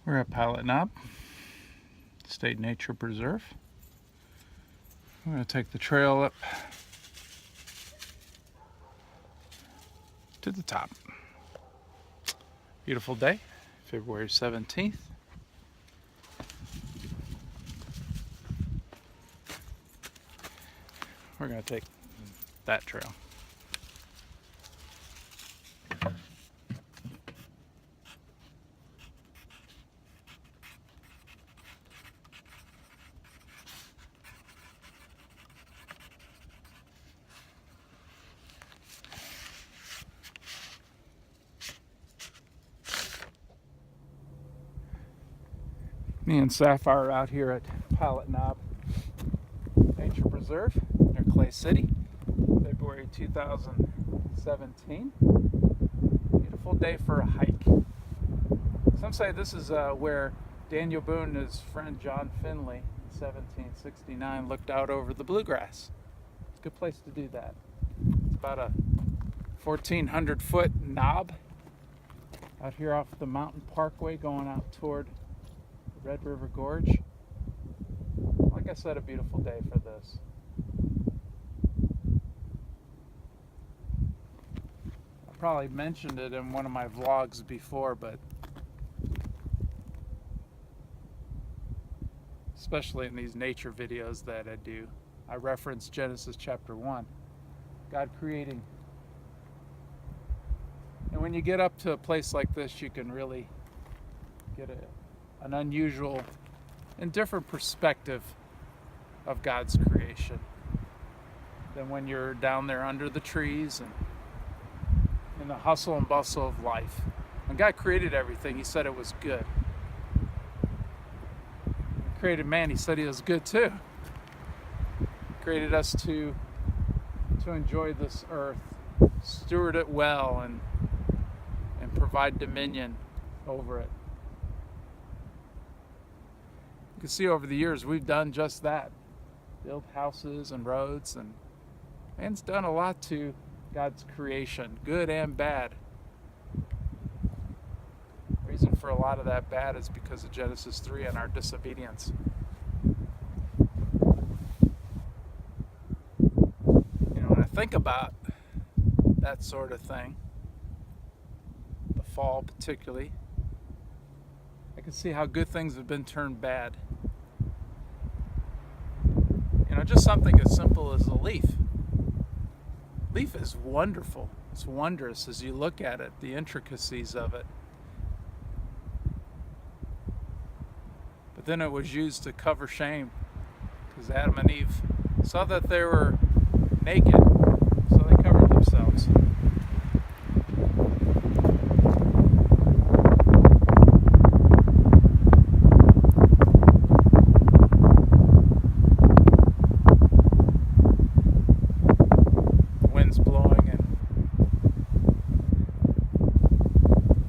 We're at Pilot Knob State Nature Preserve. We're going to take the trail up to the top. Beautiful day, February 17th. We're going to take that trail. Me and Sapphire are out here at Pilot Knob Nature Preserve near Clay City, February 2017. Beautiful day for a hike. Some say this is where Daniel Boone and his friend John Finley in 1769 looked out over the bluegrass. It's a good place to do that. It's about a 1,400 foot knob out here off the Mountain Parkway going out toward Red River Gorge. Like I said, a beautiful day for this. I probably mentioned it in one of my vlogs before, but especially in these nature videos that I do, I reference Genesis chapter 1, God creating. And when you get up to a place like this, you can really get an unusual and different perspective of God's creation than when you're down there under the trees and in the hustle and bustle of life. When God created everything, He said it was good. He created man, He said He was good too. He created us to enjoy this earth, steward it well, and provide dominion over it. You can see over the years we've done just that. Build houses and roads, and man's done a lot to God's creation, good and bad. The reason for a lot of that bad is because of Genesis 3 and our disobedience. When I think about that sort of thing, the fall particularly, I can see how good things have been turned bad. Just something as simple as a leaf. Leaf is wonderful. It's wondrous as you look at it, the intricacies of it. But then it was used to cover shame, because Adam and Eve saw that they were naked, so they covered themselves. Blowing, and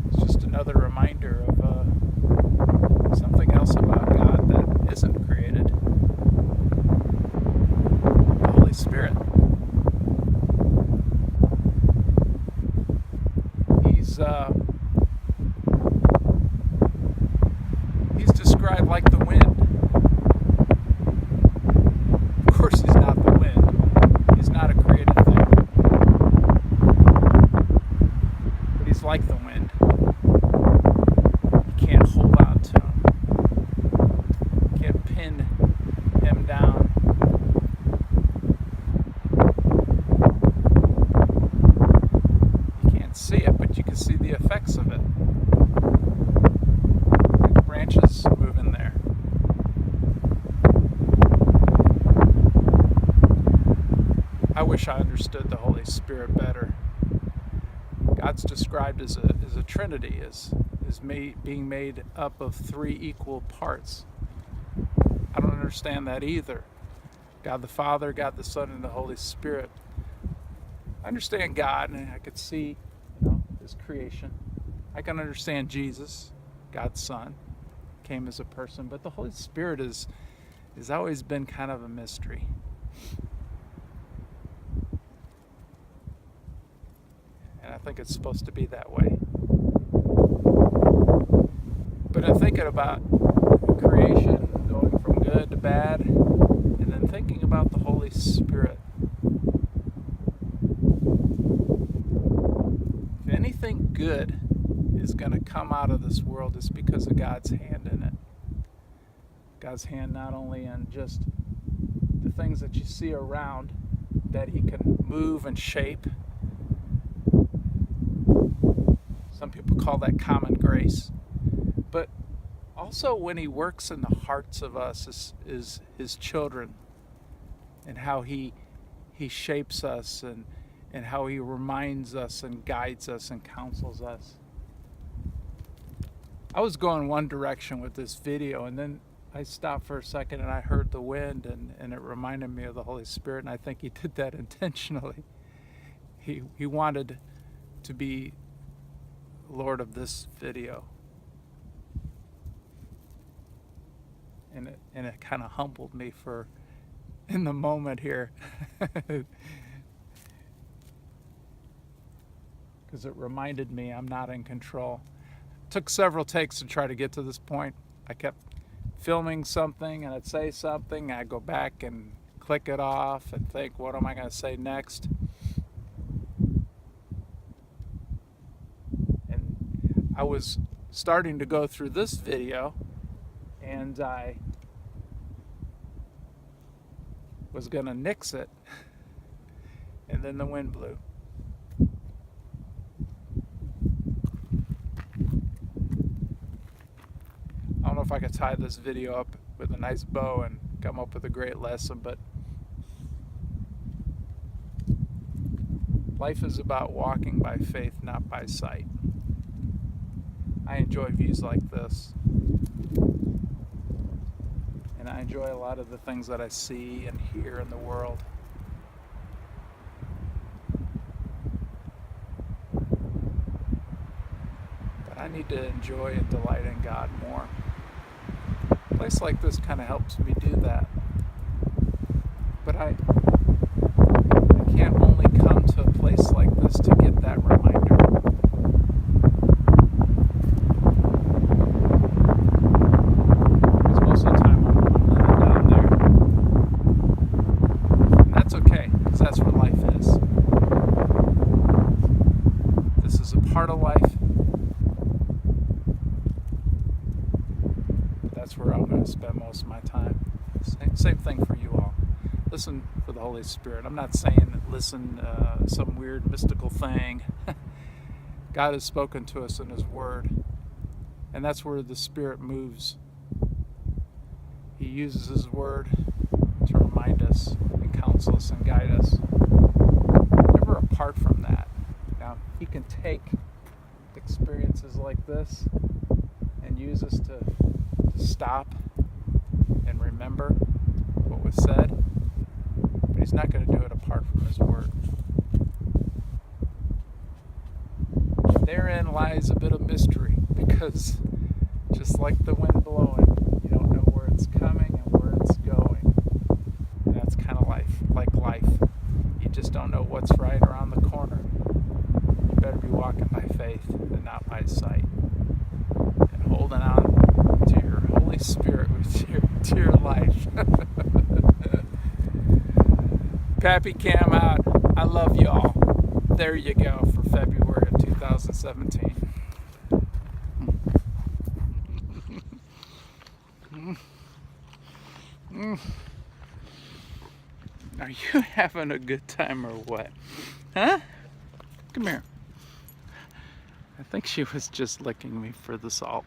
it's just another reminder of something else about God that isn't created. The Holy Spirit. He's described like the wind. Of course, He's not the wind. He's not a created thing. Like the wind. You can't hold on to Him. You can't pin Him down. You can't see it, but you can see the effects of it. Like branches moving there. I wish I understood the Holy Spirit better. God's described as a trinity, being made up of three equal parts. I don't understand that either. God the Father, God the Son, and the Holy Spirit. I understand God, and I could see, His creation. I can understand Jesus, God's Son, came as a person, but the Holy Spirit has always been kind of a mystery. And I think it's supposed to be that way. But I think thinking about creation going from good to bad, and then thinking about the Holy Spirit. If anything good is going to come out of this world, it's because of God's hand in it. God's hand not only in just the things that you see around that He can move and shape. Some people call that common grace. But also when He works in the hearts of us as His children, and how He shapes us, and how He reminds us and guides us and counsels us. I was going one direction with this video, and then I stopped for a second and I heard the wind, and it reminded me of the Holy Spirit, and I think He did that intentionally. He wanted to be Lord of this video. And it kind of humbled me in the moment here. Because it reminded me I'm not in control. It took several takes to try to get to this point. I kept filming something and I'd say something, I'd go back and click it off and think, what am I going to say next? And I was starting to go through this video, and I was going to nix it, and then the wind blew. I don't know if I could tie this video up with a nice bow and come up with a great lesson, but life is about walking by faith, not by sight. I enjoy views like this, and I enjoy a lot of the things that I see and hear in the world. But I need to enjoy and delight in God more. A place like this kind of helps me do that. But I can't only come to a place like this to get that reminder. Because most of the time I'm living down there. And that's okay, because that's where life is. This is a part of life. That's where I'm going to spend most of my time. Same thing for you all. Listen for the Holy Spirit. I'm not saying listen some weird mystical thing. God has spoken to us in His Word, and that's where the Spirit moves. He uses His Word to remind us and counsel us and guide us. Never apart from that. Now, He can take experiences like this and use us to stop and remember what was said, but He's not going to do it apart from His Word. Therein lies a bit of mystery, because just like the wind blowing, you don't know where it's coming and where it's going. And that's kind of like life. You just don't know what's right around the corner. You better be walking by faith and not by sight, and holding on to your Holy Spirit to your life. Pappy Cam out. I love y'all. There you go for February of 2017. Are you having a good time or what? Huh? Come here. I think she was just licking me for the salt.